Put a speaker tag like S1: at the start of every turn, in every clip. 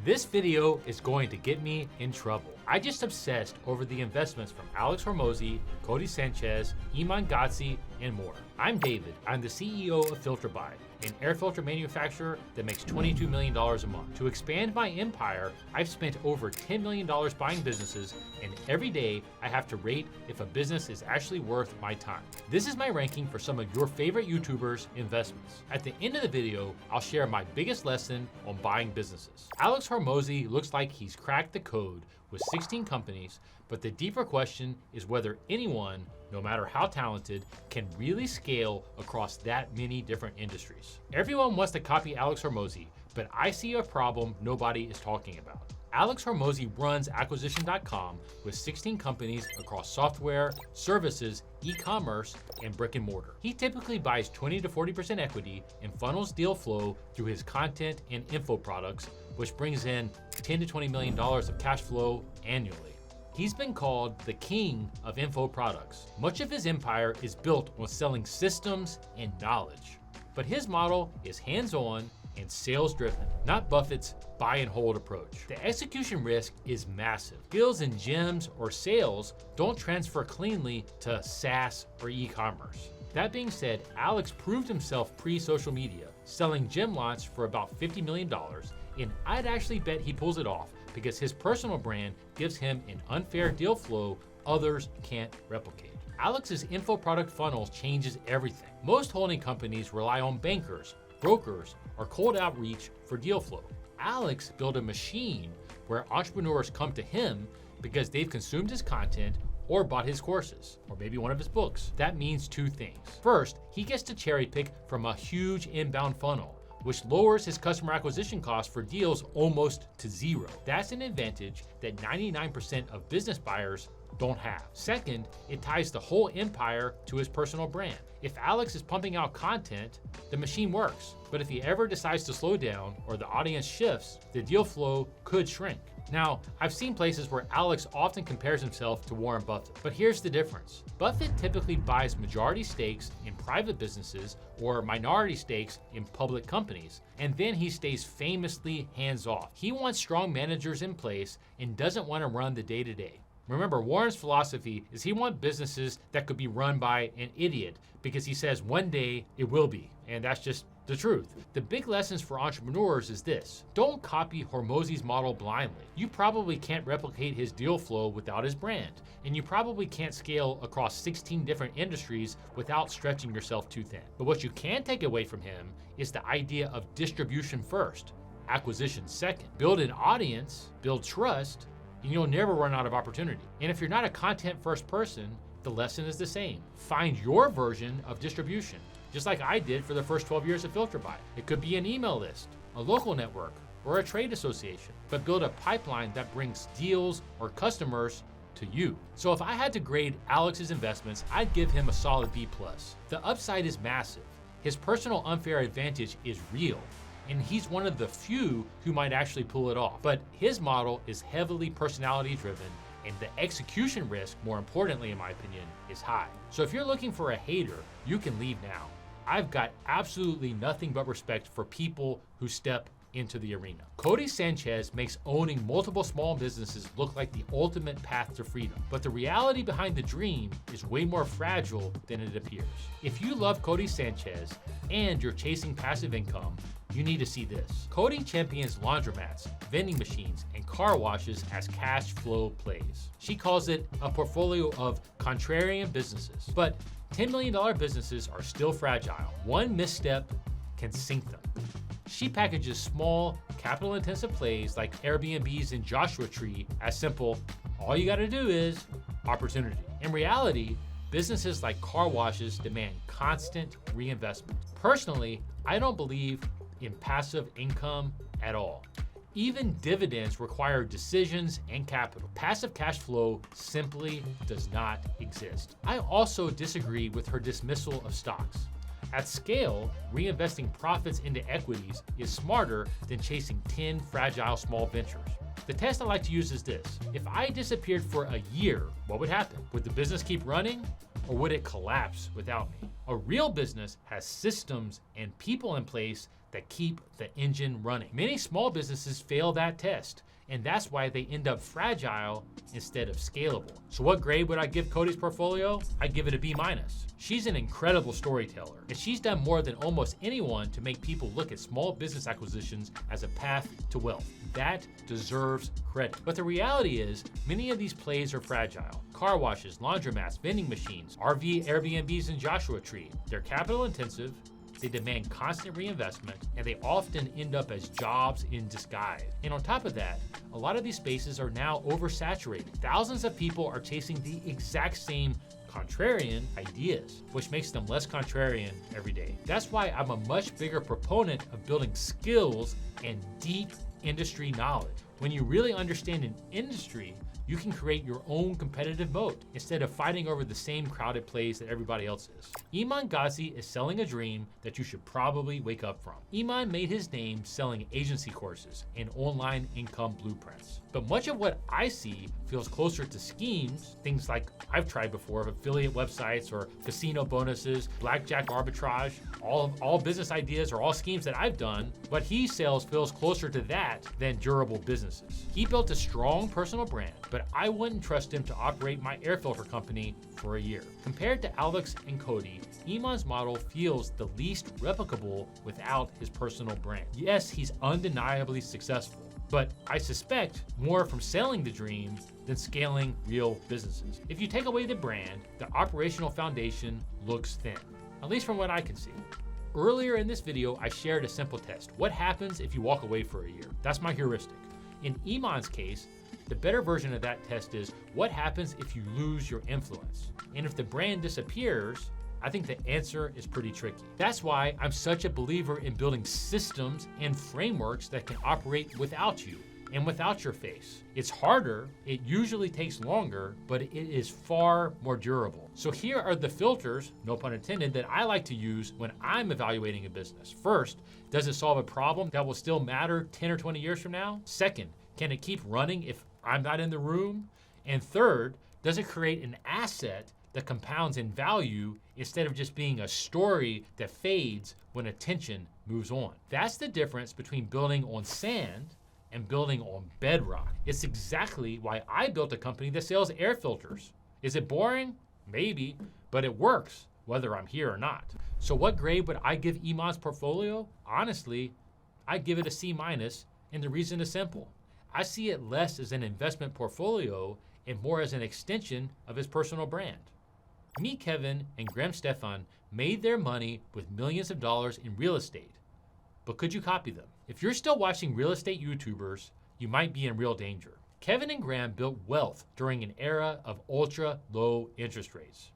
S1: This video is going to get me in trouble. I just obsessed over the investments from Alex Hormozi, Codie Sanchez, Iman Gadzhi, and more. I'm David. I'm the CEO of Filterbuy, an air filter manufacturer that makes $22 million a month. To expand my empire, I've spent over $10 million buying businesses, and every day I have to rate if a business is actually worth my time. This is my ranking for some of your favorite YouTubers' investments. At the end of the video, I'll share my biggest lesson on buying businesses. Alex Hormozi looks like he's cracked the code with 16 companies, but the deeper question is whether anyone, no matter how talented, can really scale across that many different industries. Everyone wants to copy Alex Hormozi, but I see a problem nobody is talking about. Alex Hormozi runs acquisition.com with 16 companies across software, services, e-commerce, and brick and mortar. He typically buys 20 to 40% equity and funnels deal flow through his content and info products, which brings in $10 to $20 million of cash flow annually. He's been called the king of info products. Much of his empire is built on selling systems and knowledge, but his model is hands-on and sales-driven, not Buffett's buy and hold approach. The execution risk is massive. Skills in gyms or sales don't transfer cleanly to SaaS or e-commerce. That being said, Alex proved himself pre-social media, selling gym lots for about $50 million, and I'd actually bet he pulls it off because his personal brand gives him an unfair deal flow others can't replicate. Alex's info product funnel changes everything. Most holding companies rely on bankers, brokers, or cold outreach for deal flow. Alex built a machine where entrepreneurs come to him because they've consumed his content or bought his courses, or maybe one of his books. That means two things. First, he gets to cherry pick from a huge inbound funnel, which lowers his customer acquisition cost for deals almost to zero. That's an advantage that 99% of business buyers don't have. Second, it ties the whole empire to his personal brand. If Alex is pumping out content, the machine works. But if he ever decides to slow down or the audience shifts, the deal flow could shrink. Now, I've seen places where Alex often compares himself to Warren Buffett, but here's the difference. Buffett typically buys majority stakes in private businesses or minority stakes in public companies, and then he stays famously hands-off. He wants strong managers in place and doesn't want to run the day-to-day. Remember, Warren's philosophy is he wants businesses that could be run by an idiot because he says one day it will be, and that's just the truth. The big lessons for entrepreneurs is this: don't copy Hormozi's model blindly. You probably can't replicate his deal flow without his brand, and you probably can't scale across 16 different industries without stretching yourself too thin. But what you can take away from him is the idea of distribution first, acquisition second. Build an audience, build trust, and you'll never run out of opportunity. And if you're not a content-first person, the lesson is the same. Find your version of distribution, just like I did for the first 12 years of Filterbuy. It could be an email list, a local network, or a trade association, but build a pipeline that brings deals or customers to you. So if I had to grade Alex's investments, I'd give him a solid B+. The upside is massive. His personal unfair advantage is real, and he's one of the few who might actually pull it off. But his model is heavily personality driven, and the execution risk, more importantly in my opinion, is high. So if you're looking for a hater, you can leave now. I've got absolutely nothing but respect for people who step into the arena. Codie Sanchez makes owning multiple small businesses look like the ultimate path to freedom, but the reality behind the dream is way more fragile than it appears. If you love Codie Sanchez and you're chasing passive income, you need to see this. Codie champions laundromats, vending machines, and car washes as cash flow plays. She calls it a portfolio of contrarian businesses, but $10 million businesses are still fragile. One misstep can sink them. She packages small, capital-intensive plays like Airbnbs and Joshua Tree as simple, all you gotta do is opportunity. In reality, businesses like car washes demand constant reinvestment. Personally, I don't believe in passive income at all. Even dividends require decisions and capital. Passive cash flow simply does not exist. I also disagree with her dismissal of stocks. At scale, reinvesting profits into equities is smarter than chasing 10 fragile small ventures. The test I like to use is this: if I disappeared for a year, what would happen? Would the business keep running, or would it collapse without me? A real business has systems and people in place that keep the engine running. Many small businesses fail that test, and that's why they end up fragile instead of scalable. So what grade would I give Codie's portfolio? I'd give it a B-. She's an incredible storyteller, and she's done more than almost anyone to make people look at small business acquisitions as a path to wealth. That deserves credit. But the reality is, many of these plays are fragile. Car washes, laundromats, vending machines, RV, Airbnbs, and Joshua Tree. They're capital intensive, they demand constant reinvestment, and they often end up as jobs in disguise. And on top of that, a lot of these spaces are now oversaturated. Thousands of people are chasing the exact same contrarian ideas, which makes them less contrarian every day. That's why I'm a much bigger proponent of building skills and deep industry knowledge. When you really understand an industry, you can create your own competitive moat instead of fighting over the same crowded plays that everybody else is. Iman Gadzhi is selling a dream that you should probably wake up from. Iman made his name selling agency courses and online income blueprints. But much of what I see feels closer to schemes, things like I've tried before, of affiliate websites or casino bonuses, blackjack arbitrage, all business ideas or all schemes that I've done. What he sells feels closer to that than durable businesses. He built a strong personal brand, but I wouldn't trust him to operate my air filter company for a year. Compared to Alex and Codie, Iman's model feels the least replicable without his personal brand. Yes, he's undeniably successful, but I suspect more from selling the dream than scaling real businesses. If you take away the brand, the operational foundation looks thin, at least from what I can see. Earlier in this video, I shared a simple test. What happens if you walk away for a year? That's my heuristic. In Iman's case, the better version of that test is what happens if you lose your influence? And if the brand disappears, I think the answer is pretty tricky. That's why I'm such a believer in building systems and frameworks that can operate without you and without your face. It's harder, it usually takes longer, but it is far more durable. So here are the filters, no pun intended, that I like to use when I'm evaluating a business. First, does it solve a problem that will still matter 10 or 20 years from now? Second, can it keep running if I'm not in the room? And third, does it create an asset that compounds in value instead of just being a story that fades when attention moves on? That's the difference between building on sand and building on bedrock. It's exactly why I built a company that sells air filters. Is it boring? Maybe, but it works whether I'm here or not. So what grade would I give Iman's portfolio? Honestly, I'd give it a C-, and the reason is simple. I see it less as an investment portfolio and more as an extension of his personal brand. Me, Kevin, and Grahm Stephan made their money with millions of dollars in real estate. But could you copy them? If you're still watching real estate YouTubers, you might be in real danger. Kevin and Grahm built wealth during an era of ultra low interest rates.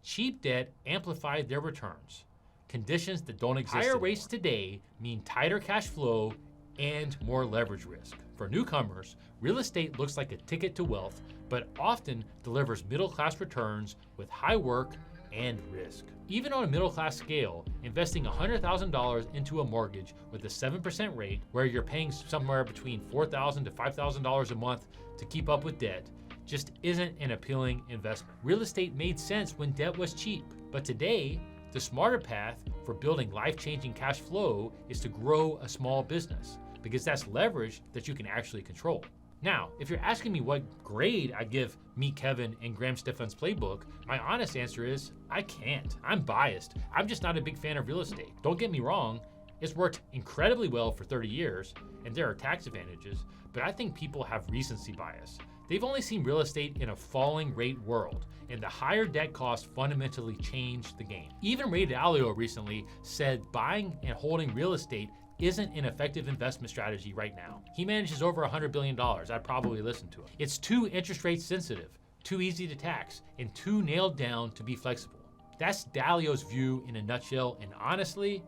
S1: Cheap debt amplified their returns, conditions that don't exist anymore. Higher rates today mean tighter cash flow and more leverage risk. For newcomers, real estate looks like a ticket to wealth, but often delivers middle-class returns with high work and risk. Even on a middle-class scale, investing $100,000 into a mortgage with a 7% rate, where you're paying somewhere between $4,000 to $5,000 a month to keep up with debt, just isn't an appealing investment. Real estate made sense when debt was cheap, but today, the smarter path for building life-changing cash flow is to grow a small business, because that's leverage that you can actually control. Now, if you're asking me what grade I give me, Kevin, and Grahm Stephan's Playbook, my honest answer is I can't. I'm biased. I'm just not a big fan of real estate. Don't get me wrong, it's worked incredibly well for 30 years, and there are tax advantages, but I think people have recency bias. They've only seen real estate in a falling rate world, and the higher debt costs fundamentally changed the game. Even Ray Dalio recently said buying and holding real estate isn't an effective investment strategy right now. He manages over $100 billion. I'd probably listen to him. It's too interest rate sensitive, too easy to tax, and too nailed down to be flexible. That's Dalio's view in a nutshell, and honestly,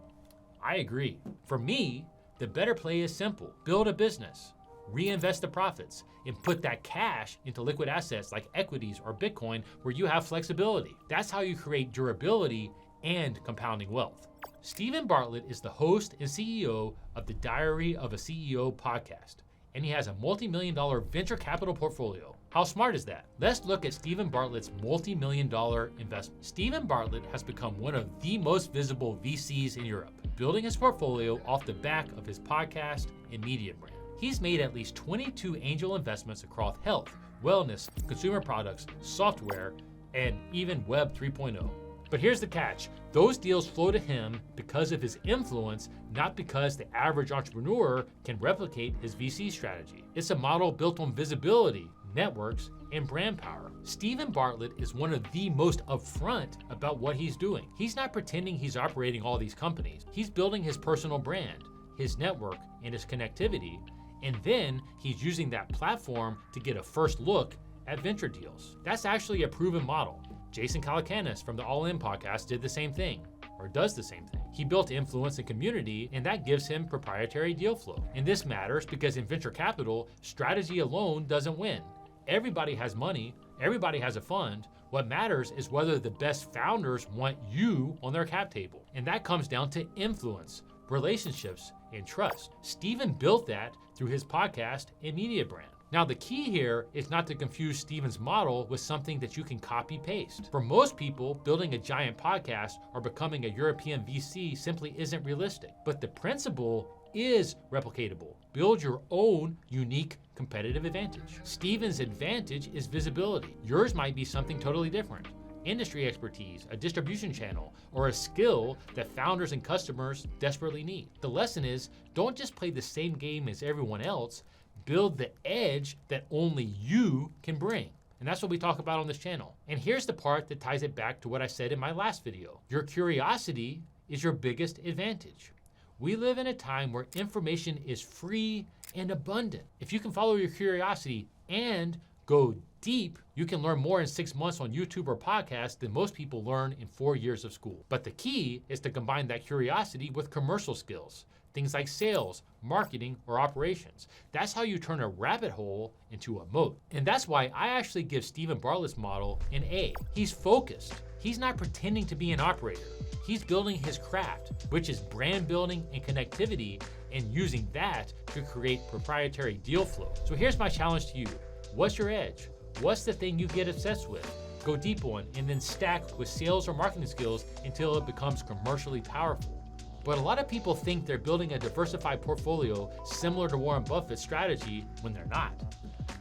S1: I agree. For me, the better play is simple. Build a business, reinvest the profits, and put that cash into liquid assets like equities or Bitcoin where you have flexibility. That's how you create durability and compounding wealth. Stephan Bartlett is the host and CEO of the Diary of a CEO podcast, and he has a multi-million-dollar venture capital portfolio. How smart is that? Let's look at Stephan Bartlett's multi-million-dollar investment. Stephan Bartlett has become one of the most visible VCs in Europe. building his portfolio off the back of his podcast and media brand. He's made at least 22 angel investments across health, wellness, consumer products, software, and even Web 3.0. But here's the catch. Those deals flow to him because of his influence, not because the average entrepreneur can replicate his VC strategy. It's a model built on visibility, networks, and brand power. Stephan Bartlett is one of the most upfront about what he's doing. He's not pretending he's operating all these companies. He's building his personal brand, his network, and his connectivity, and then he's using that platform to get a first look at venture deals. That's actually a proven model. Jason Calacanis from the All In podcast did the same thing, or does the same thing. He built influence and community, and that gives him proprietary deal flow. And this matters because in venture capital, strategy alone doesn't win. Everybody has money, everybody has a fund. What matters is whether the best founders want you on their cap table. And that comes down to influence, relationships, and trust. Stephan built that through his podcast and media brand. Now, the key here is not to confuse Stephan's model with something that you can copy paste. For most people, building a giant podcast or becoming a European VC simply isn't realistic. But the principle is replicatable. Build your own unique competitive advantage. Stephan's advantage is visibility. Yours might be something totally different. Industry expertise, a distribution channel, or a skill that founders and customers desperately need. The lesson is, don't just play the same game as everyone else, build the edge that only you can bring. And that's what we talk about on this channel. And here's the part that ties it back to what I said in my last video. Your curiosity is your biggest advantage. We live in a time where information is free and abundant. If you can follow your curiosity and go deep, you can learn more in 6 months on YouTube or podcast than most people learn in 4 years of school. But the key is to combine that curiosity with commercial skills, things like sales, marketing, or operations. That's how you turn a rabbit hole into a moat. And that's why I actually give Stephan Bartlett's model an A. He's focused. He's not pretending to be an operator. He's building his craft, which is brand building and connectivity, and using that to create proprietary deal flow. So here's my challenge to you. What's your edge? What's the thing you get obsessed with? Go deep on, and then stack with sales or marketing skills until it becomes commercially powerful. But a lot of people think they're building a diversified portfolio similar to Warren Buffett's strategy when they're not.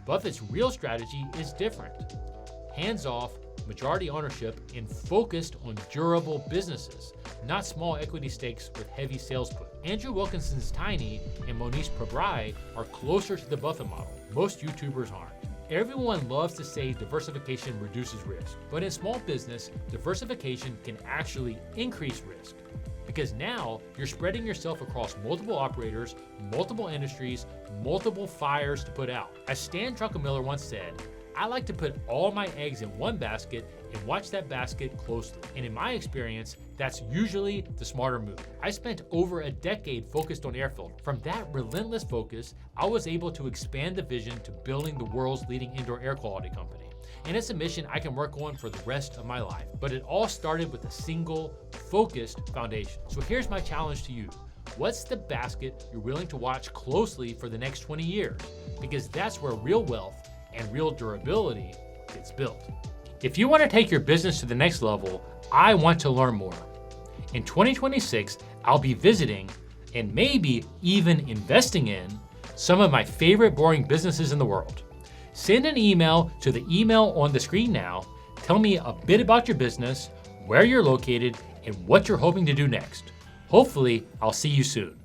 S1: Buffett's real strategy is different. Hands-off, majority ownership, and focused on durable businesses, not small equity stakes with heavy sales put. Andrew Wilkinson's Tiny and Mohnish Pabrai are closer to the Buffett model. Most YouTubers aren't. Everyone loves to say diversification reduces risk, but in small business, diversification can actually increase risk. Because now you're spreading yourself across multiple operators, multiple industries, multiple fires to put out. As Stan Druckenmiller once said, I like to put all my eggs in one basket and watch that basket closely. And in my experience, that's usually the smarter move. I spent over a decade focused on air filter. From that relentless focus, I was able to expand the vision to building the world's leading indoor air quality company. And it's a mission I can work on for the rest of my life. But it all started with a single, focused foundation. So here's my challenge to you. What's the basket you're willing to watch closely for the next 20 years? Because that's where real wealth and real durability gets built. If you want to take your business to the next level, I want to learn more. In 2026, I'll be visiting and maybe even investing in some of my favorite boring businesses in the world. Send an email to the email on the screen now. Tell me a bit about your business, where you're located, and what you're hoping to do next. Hopefully, I'll see you soon.